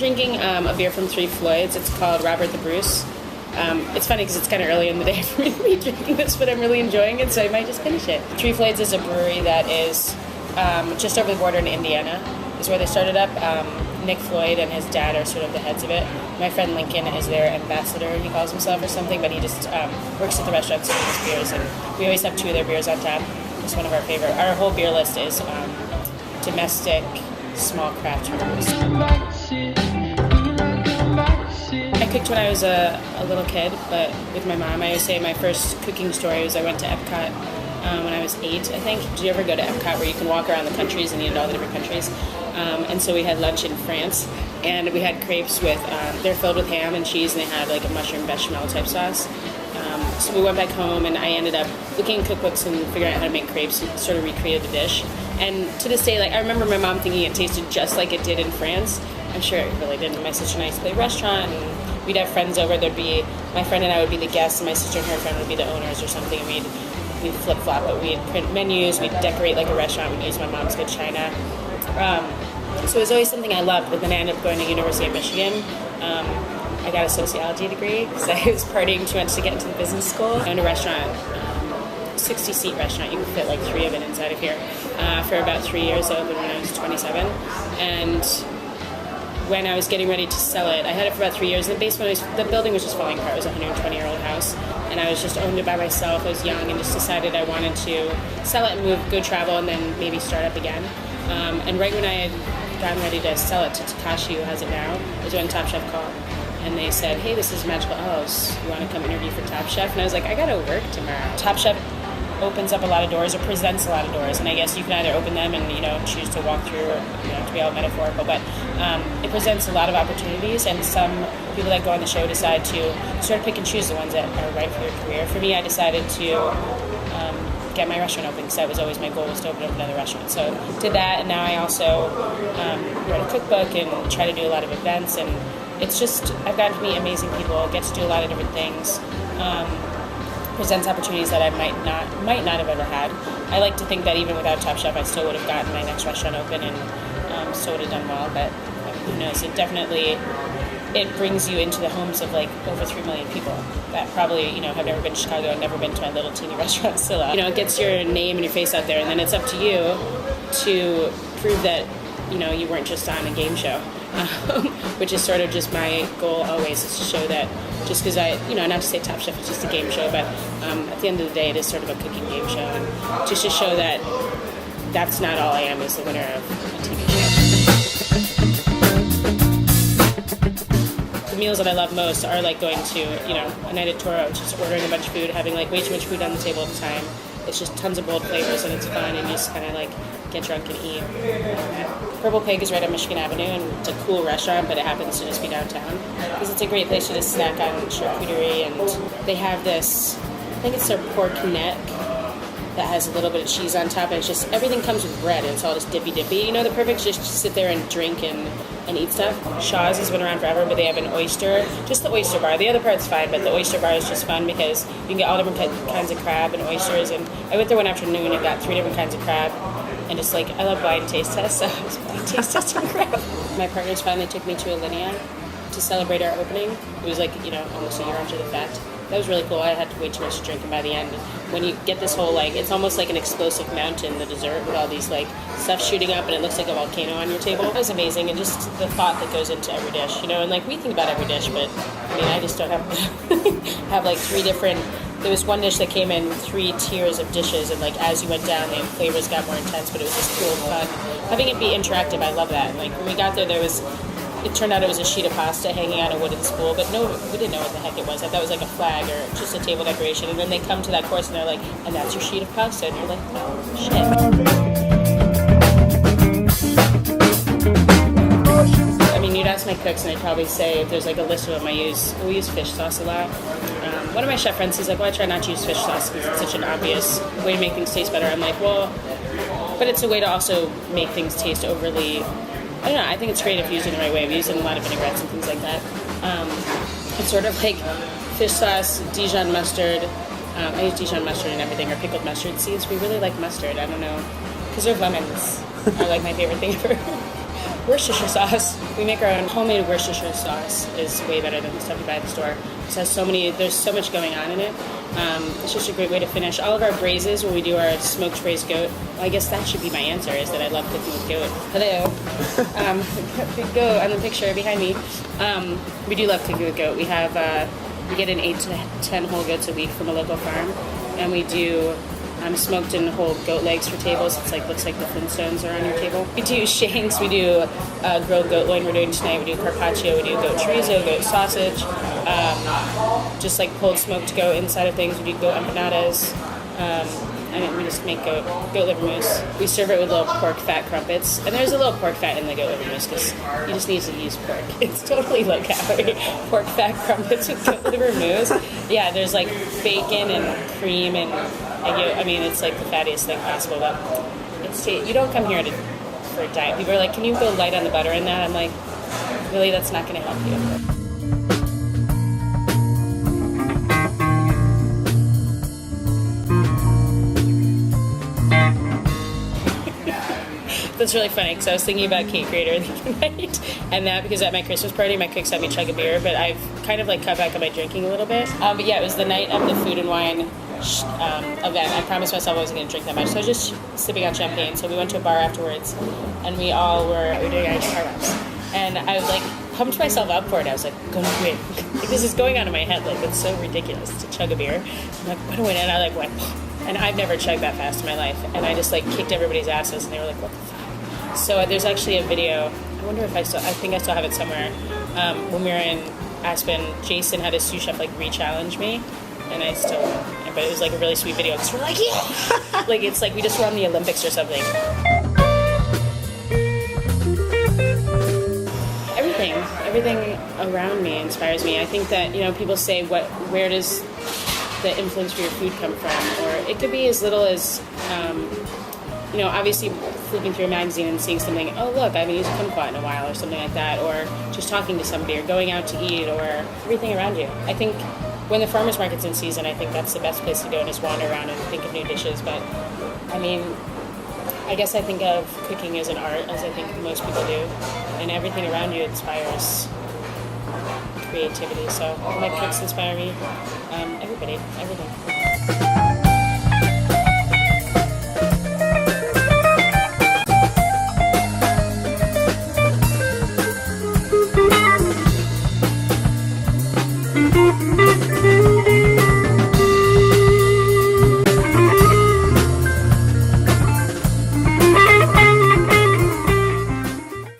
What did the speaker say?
drinking a beer from Three Floyds. It's called Robert the Bruce. It's funny because it's kind of early in the day for me to be drinking this, but I'm really enjoying it, so I might just finish it. Three Floyds is a brewery that is just over the border in Indiana, is where they started up. Nick Floyd and his dad are sort of the heads of it. My friend Lincoln is their ambassador, he calls himself, or something, but he just works at the restaurant serving us beers, and we always have 2 of their beers on tap. It's one of our favorite. Our whole beer list is domestic, small craft brews. I cooked when I was a little kid, but with my mom. I always say my first cooking story was I went to Epcot when I was 8, I think. Did you ever go to Epcot where you can walk around the countries and eat all the different countries? And so we had lunch in France, and we had crepes with, they're filled with ham and cheese, and they had like a mushroom bechamel type sauce. So we went back home, and I ended up looking at cookbooks and figuring out how to make crepes and sort of recreated the dish. And to this day, like, I remember my mom thinking it tasted just like it did in France. I'm sure it really didn't. My sister and I used to play restaurant, and we'd have friends over. There'd be, my friend and I would be the guests, and my sister and her friend would be the owners or something, and we'd flip-flop, but we'd print menus, we'd decorate like a restaurant, we'd use my mom's good china. So it was always something I loved, but then I ended up going to University of Michigan. I got a sociology degree because I was partying too much to get into the business school. I owned a restaurant, 60-seat restaurant. You can fit like 3 of it inside of here. For about 3 years. I opened when I was 27. And when I was getting ready to sell it, I had it for about 3 years. The building was just falling apart. It was a 120-year-old house. And I was just owned it by myself. I was young and just decided I wanted to sell it and move, go travel, and then maybe start up again. And right when I had gotten ready to sell it to Takashi, who has it now, I was doing Top Chef call. And they said, hey, this is Magical House. You want to come interview for Top Chef? And I was like, I got to work tomorrow. Top Chef opens up a lot of doors or presents a lot of doors. And I guess you can either open them and, choose to walk through or, to be all metaphorical. But it presents a lot of opportunities. And some people that go on the show decide to sort of pick and choose the ones that are right for their career. For me, I decided to get my restaurant open because that was always my goal, was to open up another restaurant. So did that. And now I also write a cookbook and try to do a lot of events. And it's just, I've gotten to meet amazing people, get to do a lot of different things, presents opportunities that I might not have ever had. I like to think that even without Top Chef, I still would have gotten my next restaurant open and still would have done well, but who knows. It brings you into the homes of like over 3 million people that probably, have never been to Chicago and never been to my little teeny restaurant still. It gets your name and your face out there, and then it's up to you to prove that, you weren't just on a game show. Which is sort of just my goal always, is to show that just because not to say Top Chef is just a game show, but at the end of the day, it is sort of a cooking game show. And just to show that that's not all I am, is the winner of a TV show. The meals that I love most are like going to, a night at Toro, just ordering a bunch of food, having like way too much food on the table at the time. It's just tons of bold flavors, and it's fun, and you just kind of like get drunk and eat. Purple Pig is right on Michigan Avenue, and it's a cool restaurant, but it happens to just be downtown. Because it's a great place to just snack on charcuterie, and they have this, I think it's their pork neck that has a little bit of cheese on top, and it's just, everything comes with bread, and it's all just dippy. The perfect just to sit there and drink and eat stuff. Shaw's has been around forever, but they have an oyster, just the oyster bar. The other part's fine, but the oyster bar is just fun because you can get all different kinds of crab and oysters, and I went there one afternoon and got 3 different kinds of crab. And just I love blind taste tests, so I was blind taste testing crab. My partners finally took me to Alinea to celebrate our opening. It was almost a year after the fact. That was really cool. I had way too much to drink, and by the end, when you get this whole it's almost like an explosive mountain, the dessert, with all these stuff shooting up, and it looks like a volcano on your table. It was amazing, and just the thought that goes into every dish, and we think about every dish, but I just don't have have 3 different. There was one dish that came in 3 tiers of dishes, and as you went down, the flavors got more intense, but it was just cool and fun. Having it be interactive, I love that. When we got there, it turned out it was a sheet of pasta hanging on a wooden spool, but no, we didn't know what the heck it was. I thought it was a flag or just a table decoration, and then they come to that course and they're like, and that's your sheet of pasta, and you're like, oh, shit. You'd ask my cooks, and they'd probably say, if there's a list of them, we use fish sauce a lot. One of my chef friends, he's like, well, I try not to use fish sauce because it's such an obvious way to make things taste better. I'm like, well, but it's a way to also make things taste overly, I don't know, I think it's great if you use it in the right way. We use it in a lot of vinaigrettes and things like that. It's sort of like fish sauce, Dijon mustard. I use Dijon mustard in everything, or pickled mustard seeds. We really like mustard, I don't know, because they're lemons are my favorite thing ever. Worcestershire sauce. We make our own homemade Worcestershire sauce. Is way better than the stuff you buy at the store. It has there's so much going on in it. It's just a great way to finish. All of our braises, when we do our smoked braised goat, well, I guess that should be my answer, is that I love cooking with goat. Hello. Big goat on the picture behind me. We do love cooking with goat. We get in 8 to 10 whole goats a week from a local farm, and we do smoked and whole goat legs for tables. It's looks like the Flintstones are on your table. We do shanks. We do grilled goat loin. We're doing tonight. We do carpaccio. We do goat chorizo, goat sausage. Just like pulled smoked goat inside of things. We do goat empanadas. We just make goat liver mousse. We serve it with little pork fat crumpets. And there's a little pork fat in the goat liver mousse because you just need to use pork. It's totally low calorie. Pork fat crumpets with goat liver mousse. Yeah, there's like bacon and cream and I mean, it's like the fattiest thing possible. But you don't come here for a diet. People are like, can you go light on the butter in that? I'm like, really, that's not going to help you. That's really funny because I was thinking about cake grater the other night, and that because at my Christmas party, my cooks had me chug a beer, but I've kind of cut back on my drinking a little bit. But yeah, it was the night of the food and wine event. I promised myself I wasn't going to drink that much, so I was just sipping on champagne. So we went to a bar afterwards, and we were doing Irish car wraps, and I was pumped myself up for it. I was like, go quick. This is going on in my head. It's so ridiculous to chug a beer. I'm like, what do I? And I went, and I've never chugged that fast in my life, and I just kicked everybody's asses, and they were like, what the fuck? So there's actually a video. I wonder if I think I still have it somewhere. When we were in Aspen, Jason had his sous chef re-challenge me, and I still won. But it was a really sweet video because we're like, yeah, it's we just were on the Olympics or something. Everything around me inspires me. I think that people say, where does the influence for your food come from? Or it could be as little as obviously flipping through a magazine and seeing something, oh look, I haven't used kumquat in a while or something like that, or just talking to somebody or going out to eat, or everything around you. I think when the farmers market's in season, I think that's the best place to go and just wander around and think of new dishes. But I mean, I guess I think of cooking as an art, as I think most people do, and everything around you inspires creativity. So my cooks inspire me, everything.